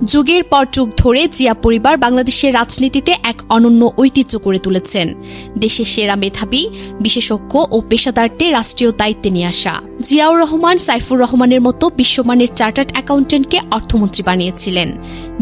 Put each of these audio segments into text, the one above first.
যুগের পর যুগ ধরে জিয়া পরিবার বাংলাদেশের রাজনীতিতে এক অনন্য ঐতিহ্য গড়ে তুলেছেন। দেশের সেরা মেধাবী, বিশেষজ্ঞ ও পেশাদারদের রাষ্ট্রীয় দায়িত্বে নিয়ে আসা জিয়াউর রহমান সাইফুর রহমানের মতো বিশ্বমানের চার্টার্ড অ্যাকাউন্টেন্টকে অর্থমন্ত্রী বানিয়েছিলেন।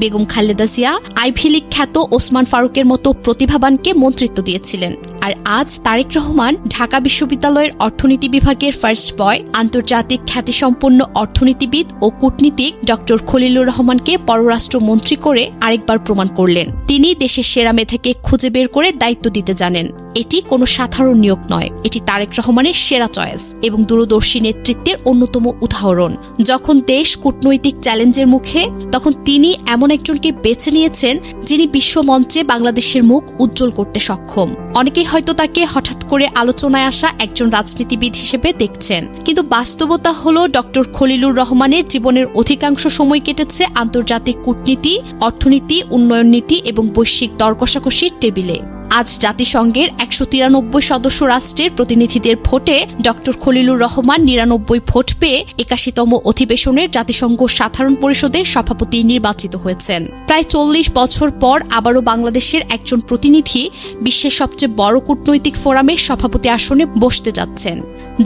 বেগম খালেদা জিয়া আইভি লীগ খ্যাত ওসমান ফারুকের মতো প্রতিভাবানকে মন্ত্রিত্ব দিয়েছিলেন। আর আজ তারেক রহমান ঢাকা বিশ্ববিদ্যালয়ের অর্থনীতি বিভাগের ফার্স্ট বয়, আন্তর্জাতিক খ্যাতিসম্পন্ন অর্থনীতিবিদ ও কূটনীতিক ডক্টর খলিলুর রহমানকে পররাষ্ট্রমন্ত্রী করে আরেকবার প্রমাণ করলেন তিনি দেশের সেরা মেধাকে খুঁজে বের করে দায়িত্ব দিতে জানেন। এটি কোনো সাধারণ নিয়োগ নয়, এটি তারেক রহমানের সেরা চয়েস এবং দূরদর্শী নেতৃত্বের অন্যতম উদাহরণ। যখন দেশ কূটনৈতিক চ্যালেঞ্জের মুখে, তখন তিনি এমন একজনকে বেছে নিয়েছেন যিনি বিশ্বমঞ্চে বাংলাদেশের মুখ উজ্জ্বল করতে সক্ষম। অনেকেই হয়তো তাকে হঠাৎ করে আলোচনায় আসা একজন রাজনীতিবিদ হিসেবে দেখছেন, কিন্তু বাস্তবতা হলো ডক্টর খলিলুর রহমানের জীবনের অধিকাংশ সময় কেটেছে আন্তর্জাতিক কূটনীতি, অর্থনীতি, উন্নয়ন নীতি এবং বৈশ্বিক দর-কষাকষির টেবিলে। আজ জাতিসংঘের ১৯৩ সদস্য রাষ্ট্রের প্রতিনিধিদের ভোটে ডক্টর খলিলুর রহমান ৯৯ ভোট পেয়ে ৮১তম অধিবেশনের জাতিসংঘ সাধারণ পরিষদের সভাপতি নির্বাচিত হয়েছেন। প্রায় ৪০ বছর পর আবারও বাংলাদেশের একজন প্রতিনিধি বিশ্বের সবচেয়ে বড় কূটনৈতিক ফোরামের সভাপতি আসনে বসতে যাচ্ছেন।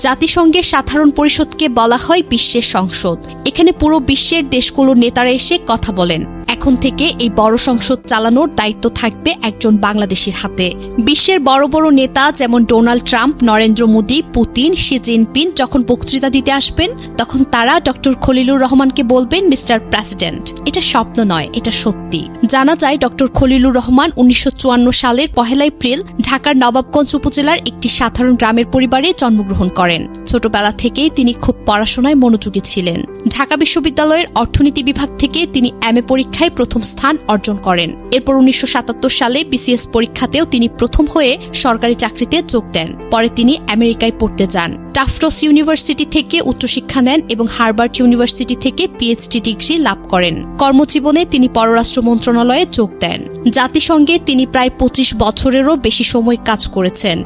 জাতিসংঘের সাধারণ পরিষদকে বলা হয় বিশ্বের সংসদ। এখানে পুরো বিশ্বের দেশগুলোর নেতারা এসে কথা বলেন। এখন থেকে এই বড় সংসদ চালানোর দায়িত্ব থাকবে একজন বাংলাদেশির হাতে। বিশ্বের বড় বড় নেতা যেমন Donald Trump, Narendra Modi, Putin, Xi Jinping যখন বক্তৃতা দিতে আসবেন, তখন তারা ডক্টর খলিলুর রহমানকে বলবেন মিস্টার প্রেসিডেন্ট। এটা স্বপ্ন নয়, এটা সত্যি। জানা যায় ডক্টর খলিলুর রহমান ১৯৫৪ সালের ১ এপ্রিল ঢাকার নবাবগঞ্জ উপজেলার একটি সাধারণ গ্রামের পরিবারে জন্মগ্রহণ করেন। ছোটবেলা থেকেই তিনি খুব পড়াশোনায় মনোযোগী ছিলেন। ঢাকা বিশ্ববিদ্যালয়ের অর্থনীতি বিভাগ থেকে তিনি এমএ পরীক্ষায় প্রথম স্থান অর্জন করেন। এরপর ১৯৭৭ সালে বিসিএস পরীক্ষাতেও তিনি প্রথম হয়ে সরকারি চাকরিতে যোগ দেন। পরে তিনি আমেরিকায় পড়তে যান। টাফটস ইউনিভার্সিটি থেকে উচ্চশিক্ষা নেন এবং হার্ভার্ড ইউনিভার্সিটি থেকে পিএইচডি ডিগ্রি লাভ করেন। কর্মজীবনে তিনি পররাষ্ট্র মন্ত্রণালয়ে যোগ দেন। জাতিসংঘে তিনি প্রায় ২৫ বছরেরও বেশি সময় কাজ করেছেন।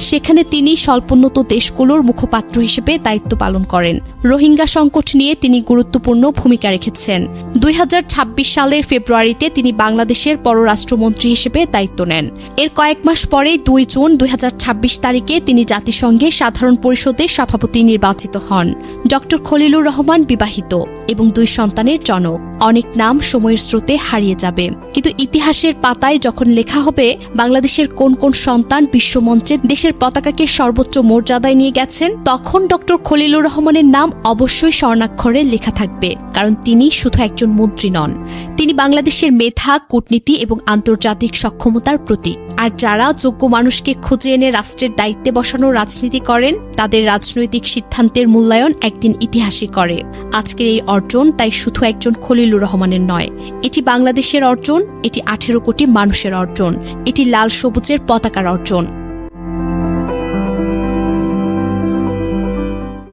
সেখানে তিনি স্বল্পোন্নত দেশগুলোর মুখপাত্র হিসেবে দায়িত্ব পালন করেন। রোহিঙ্গা সংকট নিয়ে তিনি গুরুত্বপূর্ণ ভূমিকা রেখেছেন। ২০২৬ সালের ফেব্রুয়ারিতে তিনি বাংলাদেশের পররাষ্ট্রমন্ত্রী হিসেবে দায়িত্ব নেন। এর কয়েক মাস পরে ২ জুন ২০২৬ তারিখে তিনি জাতিসংঘের সাধারণ পরিষদের সভাপতি নির্বাচিত হন। ডক্টর খলিলুর রহমান বিবাহিত এবং ২ সন্তানের জনক। অনেক নাম সময়ের স্রোতে হারিয়ে যাবে, কিন্তু ইতিহাসের পাতায় যখন লেখা হবে বাংলাদেশের কোন কোন সন্তান বিশ্বমঞ্চে দেশের পতাকাকে সর্বোচ্চ মর্যাদায় নিয়ে গেছেন, তখন ডক্টর খলিলুর রহমানের নাম অবশ্যই স্বর্ণাক্ষরে লেখা থাকবে। কারণ তিনি শুধু একজন মন্ত্রী নন, তিনি বাংলাদেশের মেধা, কূটনীতি এবং আন্তর্জাতিক সক্ষমতার প্রতীক। আর যারা যোগ্য মানুষকে খুঁজে এনে রাষ্ট্রের দায়িত্বে বসানোর রাজনীতি করেন, তাদের রাজনৈতিক সিদ্ধান্তের মূল্যায়ন একদিন ইতিহাসই করে। আজকের এই অর্জন তাই শুধু একজন খলিলুর রহমানের নয়, এটি বাংলাদেশের অর্জন, এটি ১৮ কোটি মানুষের অর্জন, এটি লাল সবুজের পতাকার অর্জন।